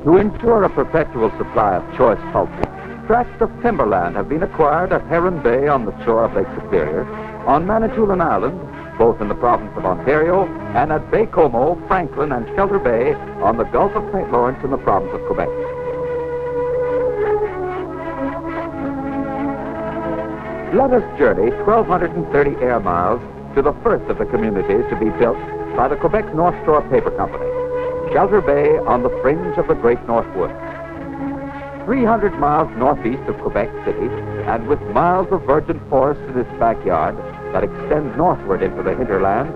To ensure a perpetual supply of choice pulpwood, tracts of timberland have been acquired at Heron Bay on the shore of Lake Superior, on Manitoulin Island, both in the province of Ontario, and at Baie-Comeau, Franklin, and Shelter Bay on the Gulf of St. Lawrence in the province of Quebec. Let us journey 1,230 air miles to the first of the communities to be built by the Quebec North Shore Paper Company, Shelter Bay on the fringe of the Great North Woods. 300 miles northeast of Quebec City, and with miles of virgin forest in its backyard that extend northward into the hinterland,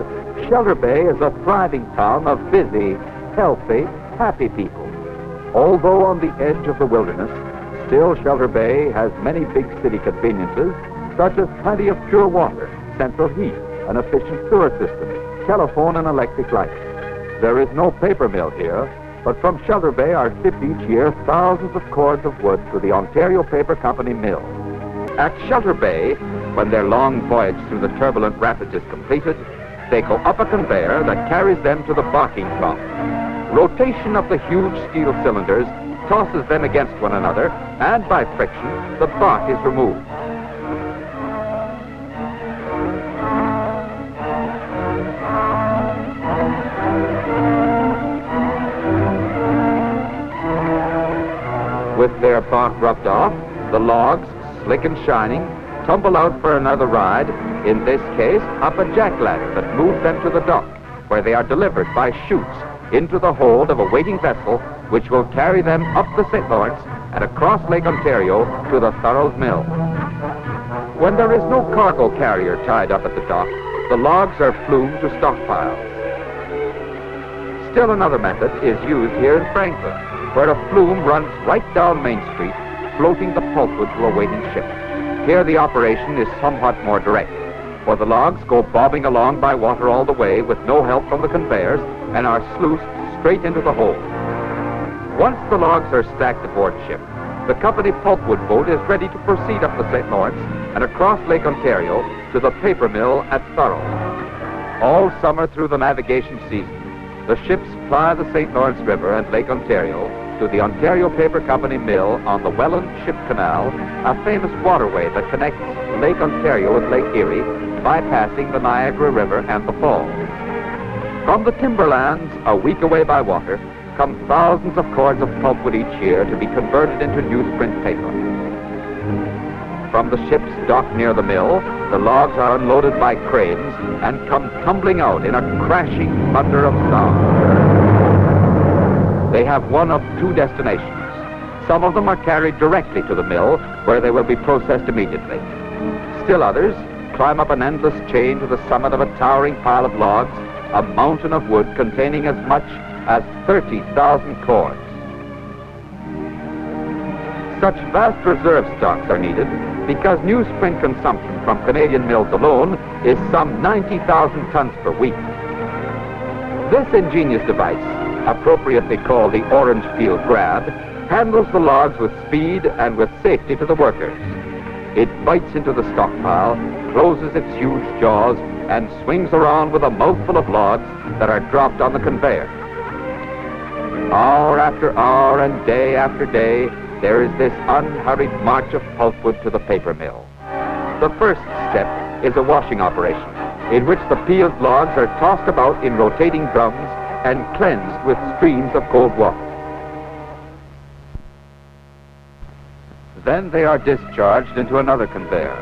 Shelter Bay is a thriving town of busy, healthy, happy people. Although on the edge of the wilderness, still Shelter Bay has many big city conveniences, such as plenty of pure water, central heat, an efficient sewer system, telephone and electric lights. There is no paper mill here, but from Shelter Bay are shipped each year thousands of cords of wood to the Ontario Paper Company mill. At Shelter Bay, when their long voyage through the turbulent rapids is completed, they go up a conveyor that carries them to the barking trough. Rotation of the huge steel cylinders tosses them against one another, and by friction, the bark is removed. With their bark rubbed off, the logs, slick and shining, tumble out for another ride, in this case up a jackladder that moves them to the dock, where they are delivered by chutes into the hold of a waiting vessel which will carry them up the St. Lawrence and across Lake Ontario to the Thurles Mill. When there is no cargo carrier tied up at the dock, the logs are flumed to stockpiles. Still another method is used here in Franklin, where a flume runs right down Main Street, floating the pulpwood to a waiting ship. Here the operation is somewhat more direct, for the logs go bobbing along by water all the way with no help from the conveyors and are sluiced straight into the hold. Once the logs are stacked aboard ship, the company pulpwood boat is ready to proceed up the St. Lawrence and across Lake Ontario to the paper mill at Thurles. All summer through the navigation season, the ships ply the St. Lawrence River and Lake Ontario to the Ontario Paper Company mill on the Welland Ship Canal, a famous waterway that connects Lake Ontario with Lake Erie, bypassing the Niagara River and the Falls. From the timberlands, a week away by water, come thousands of cords of pulpwood each year to be converted into newsprint paper. From the ships docked near the mill, the logs are unloaded by cranes and come tumbling out in a crashing thunder of sound. They have one of two destinations. Some of them are carried directly to the mill, where they will be processed immediately. Still others climb up an endless chain to the summit of a towering pile of logs, a mountain of wood containing as much as 30,000 cords. Such vast reserve stocks are needed because newsprint consumption from Canadian mills alone is some 90,000 tons per week. This ingenious device, appropriately called the orange peel grab, handles the logs with speed and with safety to the workers. It bites into the stockpile, closes its huge jaws, and swings around with a mouthful of logs that are dropped on the conveyor. Hour after hour and day after day, there is this unhurried march of pulpwood to the paper mill. The first step is a washing operation, in which the peeled logs are tossed about in rotating drums and cleansed with streams of cold water. Then they are discharged into another conveyor.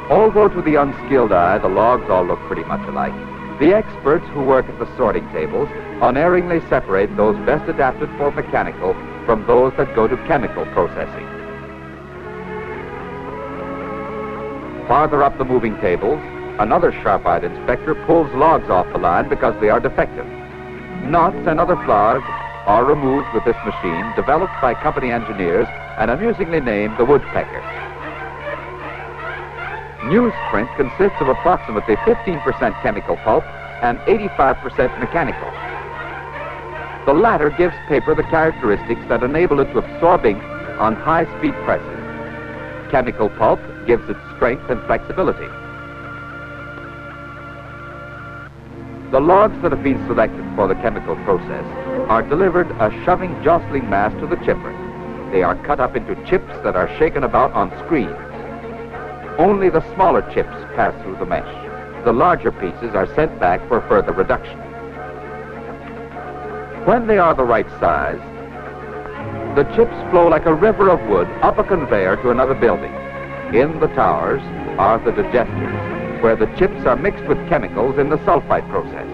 Although to the unskilled eye the logs all look pretty much alike, the experts who work at the sorting tables unerringly separate those best adapted for mechanical from those that go to chemical processing. Farther up the moving tables, another sharp-eyed inspector pulls logs off the line because they are defective. Knots and other flaws are removed with this machine, developed by company engineers and amusingly named the woodpecker. Newsprint consists of approximately 15% chemical pulp and 85% mechanical. The latter gives paper the characteristics that enable it to absorb ink on high-speed presses. Chemical pulp gives it strength and flexibility. The logs that have been selected for the chemical process are delivered a shoving jostling mass to the chipper. They are cut up into chips that are shaken about on screens. Only the smaller chips pass through the mesh. The larger pieces are sent back for further reduction. When they are the right size, the chips flow like a river of wood up a conveyor to another building. In the towers are the digesters, where the chips are mixed with chemicals in the sulfite process.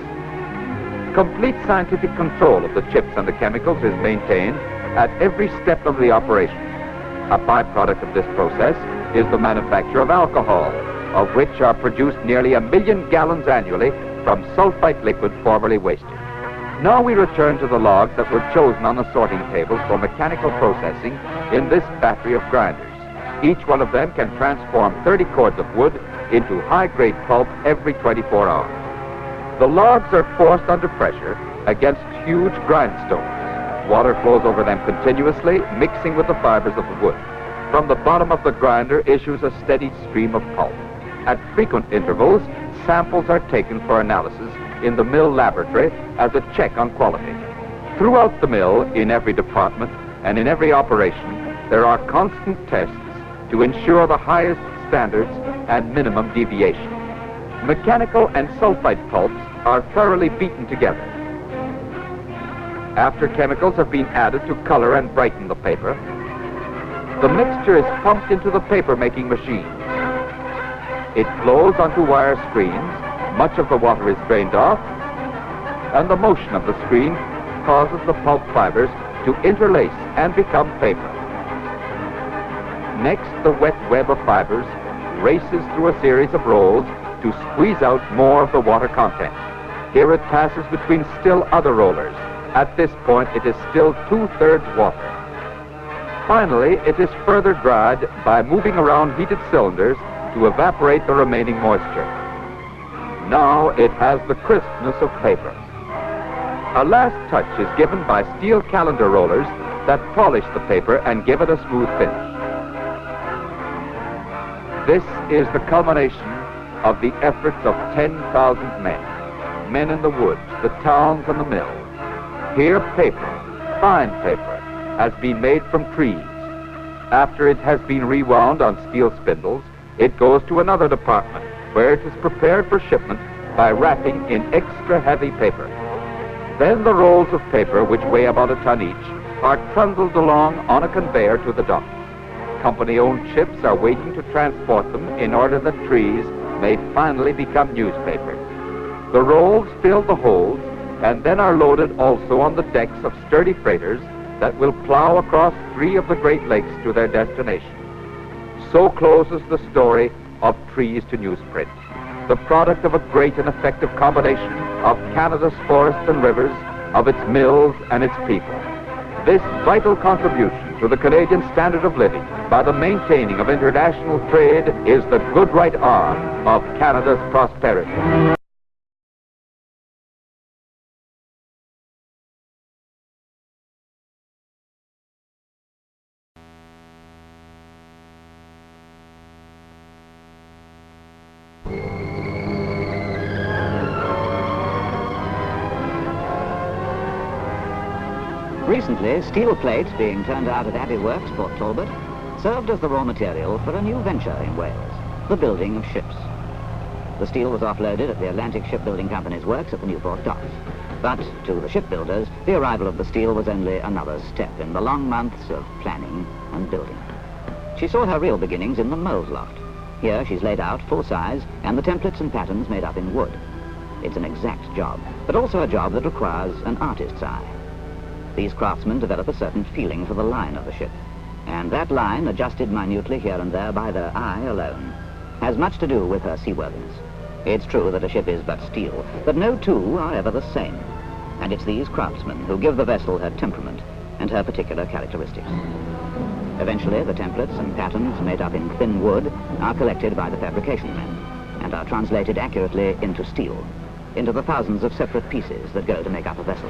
Complete scientific control of the chips and the chemicals is maintained at every step of the operation. A byproduct of this process is the manufacture of alcohol, of which are produced nearly 1 million gallons annually from sulfite liquid formerly wasted. Now we return to the logs that were chosen on the sorting tables for mechanical processing in this battery of grinders. Each one of them can transform 30 cords of wood into high-grade pulp every 24 hours. The logs are forced under pressure against huge grindstones. Water flows over them continuously, mixing with the fibers of the wood. From the bottom of the grinder issues a steady stream of pulp. At frequent intervals, samples are taken for analysis in the mill laboratory as a check on quality. Throughout the mill, in every department and in every operation, there are constant tests to ensure the highest standards and minimum deviation. Mechanical and sulfite pulps are thoroughly beaten together. After chemicals have been added to color and brighten the paper, the mixture is pumped into the paper-making machine. It flows onto wire screens, much of the water is drained off, and the motion of the screen causes the pulp fibers to interlace and become paper. Next, the wet web of fibers races through a series of rolls to squeeze out more of the water content. Here it passes between still other rollers. At this point, it is still 2/3 water. Finally, it is further dried by moving around heated cylinders to evaporate the remaining moisture. Now it has the crispness of paper. A last touch is given by steel calendar rollers that polish the paper and give it a smooth finish. This is the culmination of the efforts of 10,000 men in the woods, the towns, and the mills. Here paper, fine paper, has been made from trees. After it has been rewound on steel spindles, it goes to another department where it is prepared for shipment by wrapping in extra heavy paper. Then the rolls of paper, which weigh about 1 ton each, are trundled along on a conveyor to the dock. Company-owned ships are waiting to transport them in order that trees may finally become newspaper. The rolls fill the holds and then are loaded also on the decks of sturdy freighters that will plow across 3 of the Great Lakes to their destination. So closes the story of Trees to Newsprint, the product of a great and effective combination of Canada's forests and rivers, of its mills and its people. This vital contribution to the Canadian standard of living by the maintaining of international trade is the good right arm of Canada's prosperity. Recently, steel plates being turned out at Abbey Works, Port Talbot, served as the raw material for a new venture in Wales, the building of ships. The steel was offloaded at the Atlantic Shipbuilding Company's works at the Newport docks. But to the shipbuilders, the arrival of the steel was only another step in the long months of planning and building. She saw her real beginnings in the mold loft. Here she's laid out full size and the templates and patterns made up in wood. It's an exact job, but also a job that requires an artist's eye. These craftsmen develop a certain feeling for the line of the ship, and that line, adjusted minutely here and there by their eye alone, has much to do with her seaworthiness. It's true that a ship is but steel, but no two are ever the same, and it's these craftsmen who give the vessel her temperament and her particular characteristics. Eventually, the templates and patterns made up in thin wood are collected by the fabrication men and are translated accurately into steel, into the thousands of separate pieces that go to make up a vessel.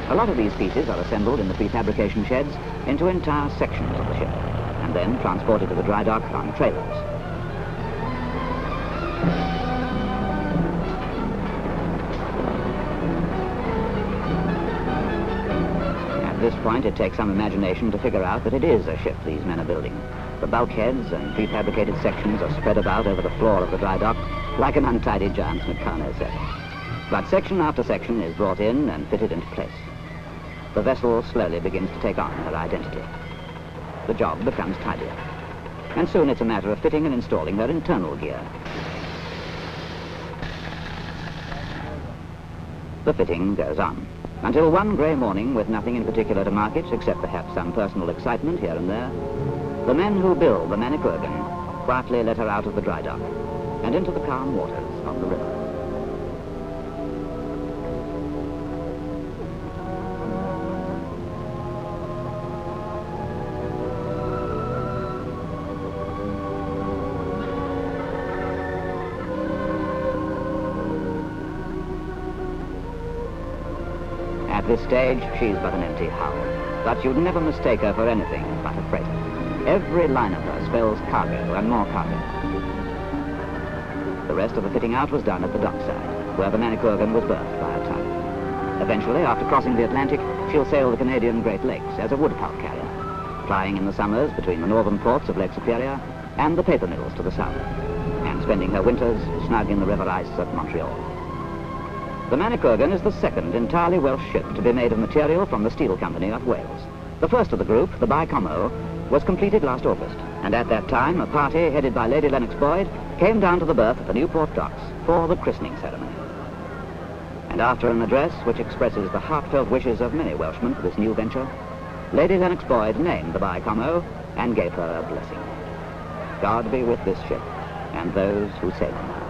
A lot of these pieces are assembled in the prefabrication sheds into entire sections of the ship, and then transported to the dry dock on trailers. At this point, it takes some imagination to figure out that it is a ship these men are building. The bulkheads and prefabricated sections are spread about over the floor of the dry dock like an untidy giant's Meccano set. But section after section is brought in and fitted into place. The vessel slowly begins to take on her identity. The job becomes tidier. And soon it's a matter of fitting and installing her internal gear. The fitting goes on, until one grey morning, with nothing in particular to mark it, except perhaps some personal excitement here and there, the men who build the Manicouagan quietly let her out of the dry dock and into the calm waters of the river. At this stage, she's but an empty hull, but you'd never mistake her for anything but a freighter. Every line of her spells cargo and more cargo. The rest of the fitting out was done at the dockside, where the Manicouagan was berthed by a tug. Eventually, after crossing the Atlantic, she'll sail the Canadian Great Lakes as a wood pulp carrier, plying in the summers between the northern ports of Lake Superior and the paper mills to the south, and spending her winters snug in the river ice at Montreal. The Manicouagan is the second entirely Welsh ship to be made of material from the Steel Company of Wales. The first of the group, the Baie-Comeau, was completed last August, and at that time a party headed by Lady Lennox Boyd came down to the berth at the Newport docks for the christening ceremony. And after an address which expresses the heartfelt wishes of many Welshmen for this new venture, Lady Lennox Boyd named the Baie-Comeau and gave her a blessing. God be with this ship and those who sail on her.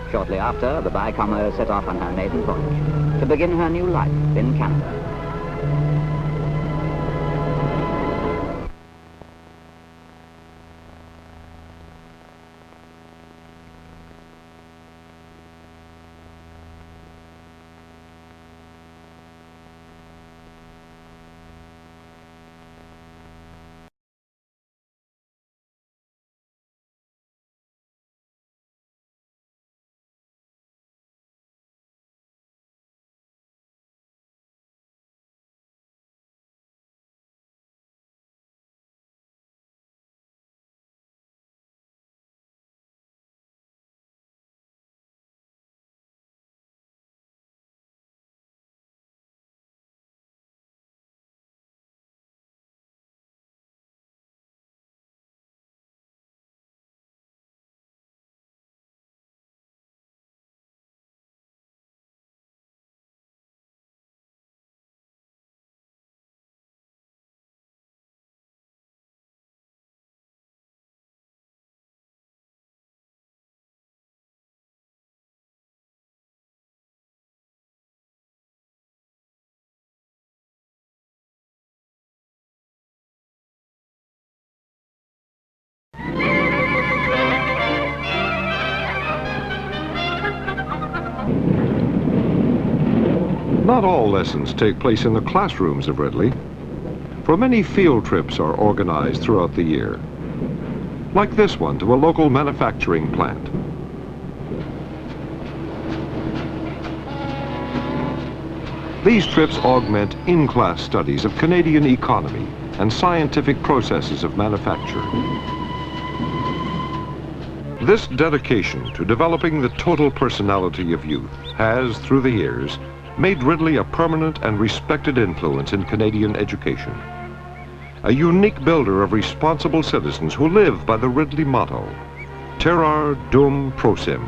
Shortly after, the Baie-Comeau set off on her maiden voyage to begin her new life in Canada. Not all lessons take place in the classrooms of Ridley, for many field trips are organized throughout the year, like this one to a local manufacturing plant. These trips augment in-class studies of Canadian economy and scientific processes of manufacture. This dedication to developing the total personality of youth has, through the years, made Ridley a permanent and respected influence in Canadian education. A unique builder of responsible citizens who live by the Ridley motto, Terrar dum prosim,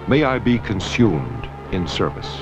may I be consumed in service.